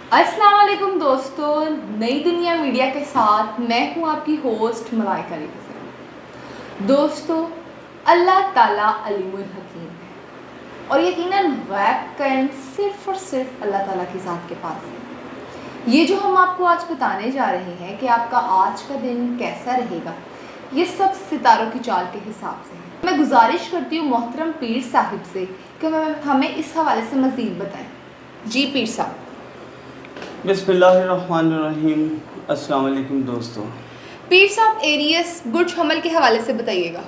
अस्सलाम वालेकुम दोस्तों, नई दुनिया मीडिया के साथ मैं हूँ आपकी होस्ट मलाइका रिजवान। दोस्तों, अल्लाह ताला अलीमुल हकीम है और यकीनन गैब का इल्म सिर्फ़ और सिर्फ अल्लाह ताला की ज़ात के पास है। ये जो हम आपको आज बताने जा रहे हैं कि आपका आज का दिन कैसा रहेगा, ये सब सितारों की चाल के हिसाब से है। मैं गुजारिश करती हूँ मोहतरम पीर साहिब से कि हमें इस हवाले से मज़ीद बताएं। जी पीर साहब। बिस्मिल्लाहिर्रहमानिर्रहीम। अस्सलाम वालेकुम दोस्तों। पीर साहब, एरियस बुर्ज हमल के हवाले से बताइएगा।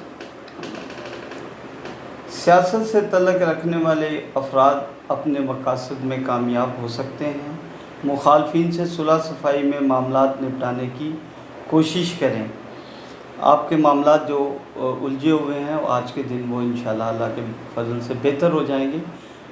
सियासत से तल्लुक़ रखने वाले अफराद अपने मकासद में कामयाब हो सकते हैं। मुखालफिन से सुलह सफ़ाई में मामलात निपटाने की कोशिश करें। आपके मामलात जो उलझे हुए हैं आज के दिन वो इंशाअल्लाह अल्लाह के फजल से बेहतर हो जाएंगे।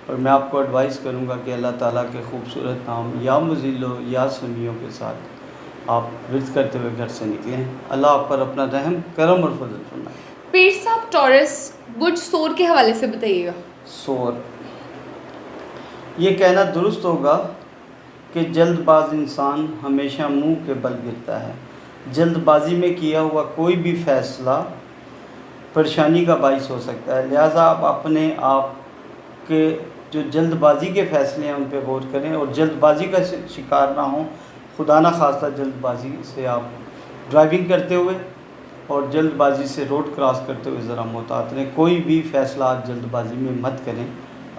और मैं आपको एडवाइस करूंगा कि अल्लाह ताला के खूबसूरत नाम या मुज़िल्लो या समियों के साथ आप विर्द करते हुए घर से निकलें। अल्लाह आप पर अपना रहम करम और फजल फरमाए। पीर साहब, टॉरस बुर्ज सोर के हवाले से बताइएगा। सोर, ये कहना दुरुस्त होगा कि जल्दबाज इंसान हमेशा मुंह के बल गिरता है। जल्दबाजी में किया हुआ कोई भी फ़ैसला परेशानी का बाइस हो सकता है। लिहाजा आप अपने आप के जो जल्दबाजी के फ़ैसले हैं उन पर गौर करें और जल्दबाजी का शिकार ना हों। खुदा ना खास्ता जल्दबाजी से आप ड्राइविंग करते हुए और जल्दबाजी से रोड क्रॉस करते हुए ज़रा मोहतात रहें। कोई भी फ़ैसला आप जल्दबाजी में मत करें।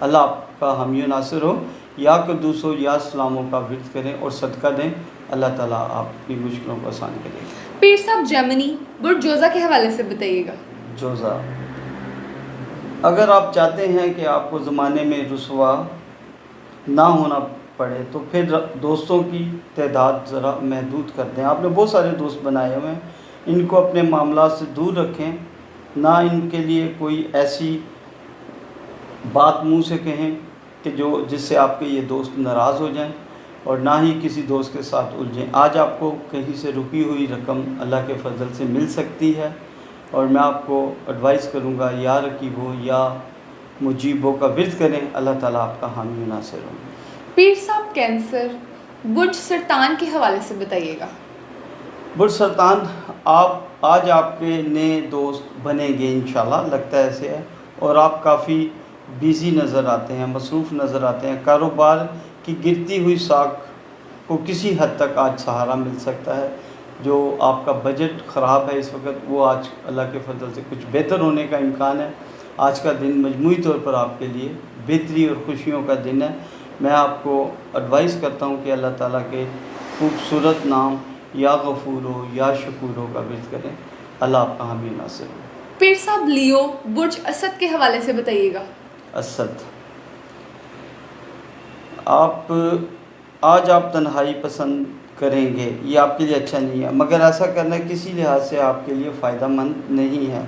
अल्लाह आपका हामी नासिर हो। या कद्दूस हो या सलामों का विर्द करें और सदका दें। अल्लाह ताला आपकी मुश्किलों को आसान करेगा। पीर साहब, जेमिनी बुर्ज जोज़ा के हवाले से बताइएगा। जोज़ा, अगर आप चाहते हैं कि आपको ज़माने में रुसवा ना होना पड़े तो फिर दोस्तों की तादाद ज़रा महदूद कर दें। आपने बहुत सारे दोस्त बनाए हुए हैं, इनको अपने मामला से दूर रखें। ना इनके लिए कोई ऐसी बात मुंह से कहें कि जिससे आपके ये दोस्त नाराज़ हो जाएं और ना ही किसी दोस्त के साथ उलझें। आज आपको कहीं से रुकी हुई रकम अल्लाह के फजल से मिल सकती है और मैं आपको एडवाइस करूँगा या रकीबो या मुजीबो का विर्द करें। अल्लाह ताला आपका हामी नासिर हो। पीर साहब, कैंसर बुर्ज सरतान के हवाले से बताइएगा। बुर्ज सरतान, आप आज आपके नए दोस्त बनेंगे इंशाल्लाह, लगता है ऐसे है। और आप काफ़ी बिज़ी नज़र आते हैं, मसरूफ़ नज़र आते हैं। कारोबार की गिरती हुई साख को किसी हद तक आज सहारा मिल सकता है। जो आपका बजट ख़राब है इस वक्त, वो आज अल्लाह के फजल से कुछ बेहतर होने का इम्कान है। आज का दिन मजमूई तौर पर आपके लिए बेहतरी और खुशियों का दिन है। मैं आपको एडवाइस करता हूँ कि अल्लाह ताला के खूबसूरत नाम या गफूरो या शकूरो का विर्द करें। अल्लाह आपका हामी नासिर हो। पीर साहब, लियो बुर्ज असद के हवाले से बताइएगा। असद, आज आप तन्हाई पसंद करेंगे, ये आपके लिए अच्छा नहीं है। मगर ऐसा करना किसी लिहाज से आपके लिए फ़ायदेमंद नहीं है।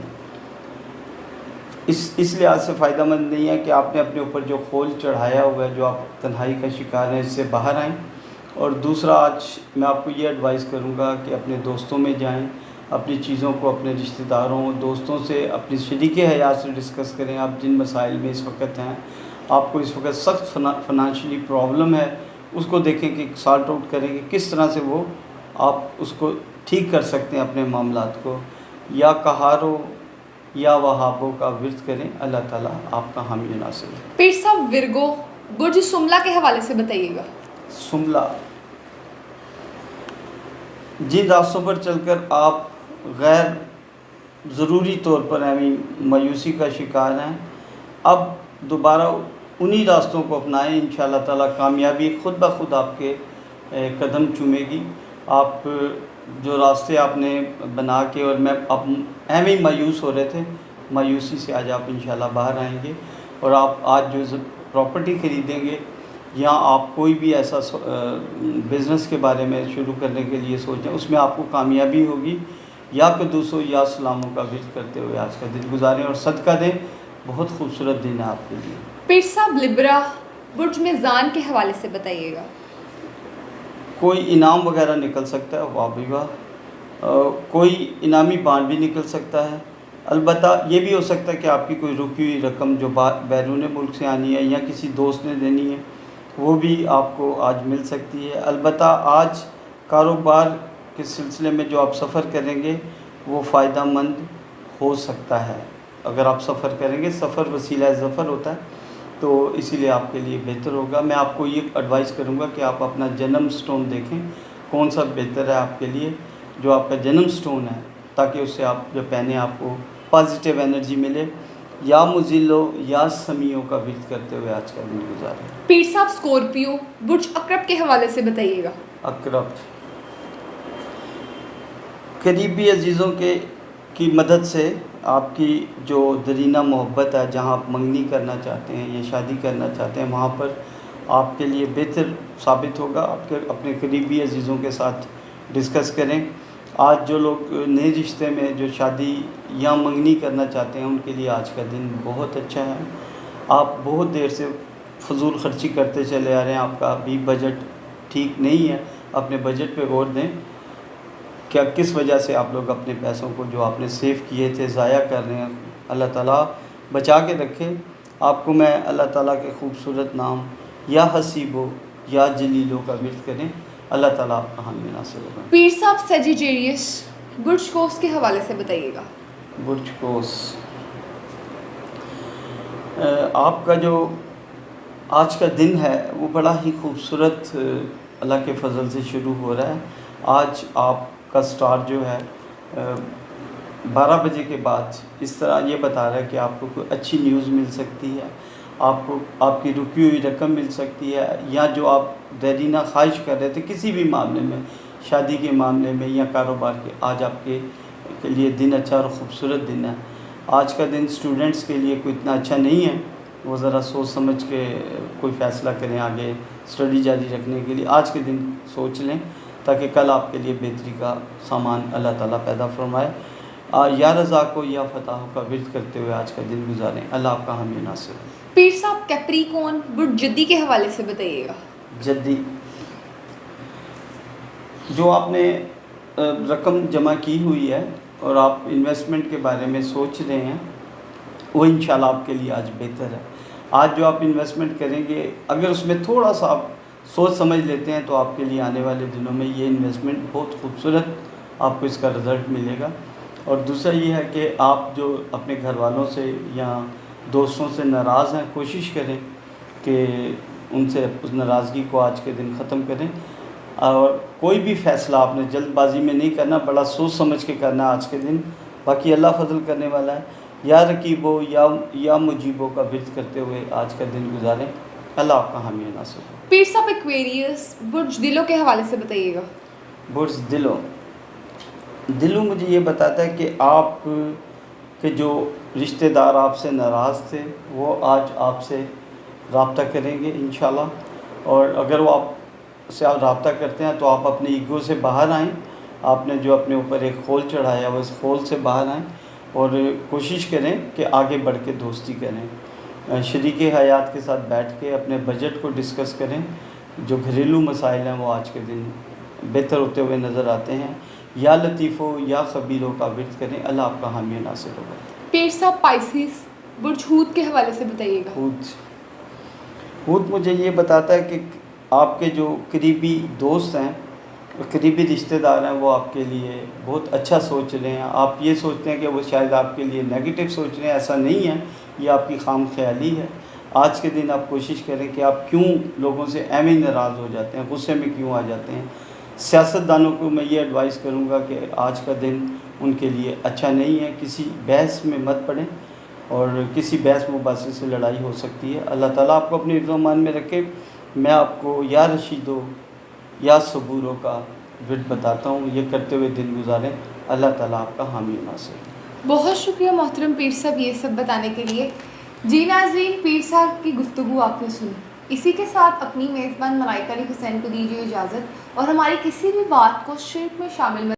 इस लिहाज से फ़ायदेमंद नहीं है कि आपने अपने ऊपर जो खोल चढ़ाया हुआ है, जो आप तन्हाई का शिकार हैं, इससे बाहर आएँ। और दूसरा, आज मैं आपको ये एडवाइस करूँगा कि अपने दोस्तों में जाएं, अपनी चीज़ों को अपने रिश्तेदारों दोस्तों से, अपनी शरीके हयात से डिस्कस करें। आप जिन मसाइल में इस वक्त हैं, आपको इस वक्त सख्त फ़ाइनेंशियली प्रॉब्लम है, उसको देखें कि सॉर्ट आउट करें कि किस तरह से वो आप उसको ठीक कर सकते हैं अपने मामलात को। या कहारो या वहाबों का विर्द करें। अल्लाह ताला आपका हामी नासिर है। पीर साहब, विरगो बुर्ज सुमला के हवाले से बताइएगा। सुमला, जिन रास्तों पर चलकर आप गैर ज़रूरी तौर पर मायूसी का शिकार हैं, अब दोबारा उन्हीं रास्तों को अपनाएं। इंशाअल्लाह ताला कामयाबी खुद ब खुद आपके कदम चूमेगी। आप जो रास्ते आपने बना के और मैं अब ही मायूस हो रहे थे, मायूसी से आज आप इंशाअल्लाह बाहर आएंगे। और आप आज जो प्रॉपर्टी ख़रीदेंगे या आप कोई भी ऐसा बिज़नेस के बारे में शुरू करने के लिए सोचें, उसमें आपको कामयाबी होगी। या कद्दूसो या सलामों का विर्द करते हुए आज का दिन गुजारें और सदका दें। बहुत खूबसूरत दिन है आपके लिए। पीर साहब, लिब्रा बुर्ज मेज़ान के हवाले से बताइएगा। कोई इनाम वगैरह निकल सकता है, वाह भी वाह। कोई इनामी बांड भी निकल सकता है। अलबत्ता ये भी हो सकता है कि आपकी कोई रुकी हुई रकम जो बैरून मुल्क से आनी है या किसी दोस्त ने देनी है, वो भी आपको आज मिल सकती है। अलबत्ता आज कारोबार के सिलसिले में जो आप सफ़र करेंगे वो फ़ायदेमंद हो सकता है। अगर आप सफ़र करेंगे, सफ़र वसीला ज़फ़र होता है, तो इसीलिए आपके लिए बेहतर होगा। मैं आपको ये एडवाइस करूँगा कि आप अपना जन्म स्टोन देखें, कौन सा बेहतर है आपके लिए, जो आपका जन्म स्टोन है, ताकि उससे आप जब पहने आपको पॉजिटिव एनर्जी मिले। या मुजिलो या समियों का विर्द करते हुए आज का दिन गुजारें। पीर साहब, स्कॉर्पियो बुर्ज अकरब के हवाले से बताइएगा। अकरब करीबी अजीज़ों की मदद से आपकी जो दरीना मोहब्बत है, जहाँ आप मंगनी करना चाहते हैं या शादी करना चाहते हैं, वहाँ पर आपके लिए बेहतर साबित होगा। आपके अपने करीबी अजीज़ों के साथ डिस्कस करें। आज जो लोग नए रिश्ते में जो शादी या मंगनी करना चाहते हैं, उनके लिए आज का दिन बहुत अच्छा है। आप बहुत देर से फजूल खर्ची करते चले आ रहे हैं, आपका अभी बजट ठीक नहीं है। अपने बजट पे गौर दें, क्या किस वजह से आप लोग अपने पैसों को जो आपने सेव किए थे ज़ाया कर रहे हैं। अल्लाह ताला बचा के रखे आपको। मैं अल्लाह ताला के खूबसूरत नाम या हसीबो या जलीलो का विर्द करें। अल्लाह ताला आपका हामी नासिर होगा। पीर साहब, सेजिटेरियस बुर्ज कोस के हवाले से बताइएगा। बुर्ज कोस, आपका जो आज का दिन है वो बड़ा ही खूबसूरत अल्लाह के फ़ज़ल से शुरू हो रहा है। आज आपका स्टार जो है 12 बजे के बाद इस तरह ये बता रहा है कि आपको कोई अच्छी न्यूज़ मिल सकती है, आपको आपकी रुकी हुई रकम मिल सकती है, या जो आप देरीना ख्वाहिश कर रहे थे किसी भी मामले में, शादी के मामले में या कारोबार के, आज आपके लिए दिन अच्छा और ख़ूबसूरत दिन है। आज का दिन स्टूडेंट्स के लिए कोई इतना अच्छा नहीं है, वो ज़रा सोच समझ के कोई फ़ैसला करें आगे स्टडी जारी रखने के लिए। आज के दिन सोच लें ताकि कल आपके लिए बेहतरी का सामान अल्लाह ताला पैदा फरमाए। या रज़ा को या फ़ताह का विर्द करते हुए आज का दिन गुजारें। अल्लाह आपका हामी नासिर। पीर साहब, कैप्रिकॉर्न बुर्ज जद्दी के हवाले से बताइएगा। जद्दी, जो आपने रकम जमा की हुई है और आप इन्वेस्टमेंट के बारे में सोच रहे हैं, वो इंशाल्लाह आपके लिए आज बेहतर है। आज जो आप इन्वेस्टमेंट करेंगे, अगर उसमें थोड़ा सा आप सोच समझ लेते हैं, तो आपके लिए आने वाले दिनों में ये इन्वेस्टमेंट बहुत खूबसूरत आपको इसका रिज़ल्ट मिलेगा। और दूसरा ये है कि आप जो अपने घर वालों से या दोस्तों से नाराज़ हैं, कोशिश करें कि उनसे उस नाराज़गी को आज के दिन ख़त्म करें। और कोई भी फ़ैसला आपने जल्दबाजी में नहीं करना, बड़ा सोच समझ के करना आज के दिन। बाकी अल्लाह फजल करने वाला है। या रकीबो या मुजीबो का विर्द करते हुए आज का दिन गुजारें। अल्लाह आपका हामी नासिर। पीर साहब, एक्वेरियस बुर्ज दिलों के हवाले से बताइएगा। बुर्ज दिलों मुझे ये बताता है कि आप के जो रिश्तेदार आपसे नाराज़ थे, वो आज आपसे रब्ता करेंगे इंशाल्लाह। और अगर वो आपसे आप रब्ता करते हैं, तो आप अपने ईगो से बाहर आएँ। आपने जो अपने ऊपर एक खोल चढ़ाया, वो इस खोल से बाहर आएँ और कोशिश करें कि आगे बढ़ के दोस्ती करें। शरीक हयात के साथ बैठ के अपने बजट को डिस्कस करें। जो घरेलू मसाइल हैं, वो आज के दिन बेहतर होते हुए नज़र आते हैं। या लतीफ़ो या ख़बीरों का विर्द करें। अल्लाह आपका हामी नासिर होगा। पीर साहब, पाइसिस बुर्ज हूत के हवाले से बताइएगा। हूत मुझे ये बताता है कि आपके जो करीबी दोस्त हैं, करीबी रिश्तेदार हैं, वो आपके लिए बहुत अच्छा सोच रहे हैं। आप ये सोचते हैं कि वो शायद आपके लिए नेगेटिव सोच रहे हैं, ऐसा नहीं है, ये आपकी खाम ख्याली है। आज के दिन आप कोशिश करें कि आप क्यों लोगों से एवं नाराज़ हो जाते हैं, गुस्से में क्यों आ जाते हैं। सियासतदानों को मैं ये एडवाइस करूँगा कि आज का दिन उनके लिए अच्छा नहीं है। किसी बहस में मत पड़ें, और किसी बहस मुबासे से लड़ाई हो सकती है। अल्लाह ताला आपको अपने इज़्ज़ो-मान में रखे। मैं आपको या रशीदो या सबूरों का विर्द बताता हूँ, ये करते हुए दिन गुजारें। अल्लाह ताला आपका हामी नासिर। बहुत शुक्रिया मोहतरम पीर साहब ये सब बताने के लिए। जी नाज़रीन, पीर साहब की गुफ्तगू आपने सुनी। इसी के साथ अपनी मेज़बान मलाइका अली हुसैन को दीजिए इजाज़त, और हमारी किसी भी बात को शिर्क में शामिल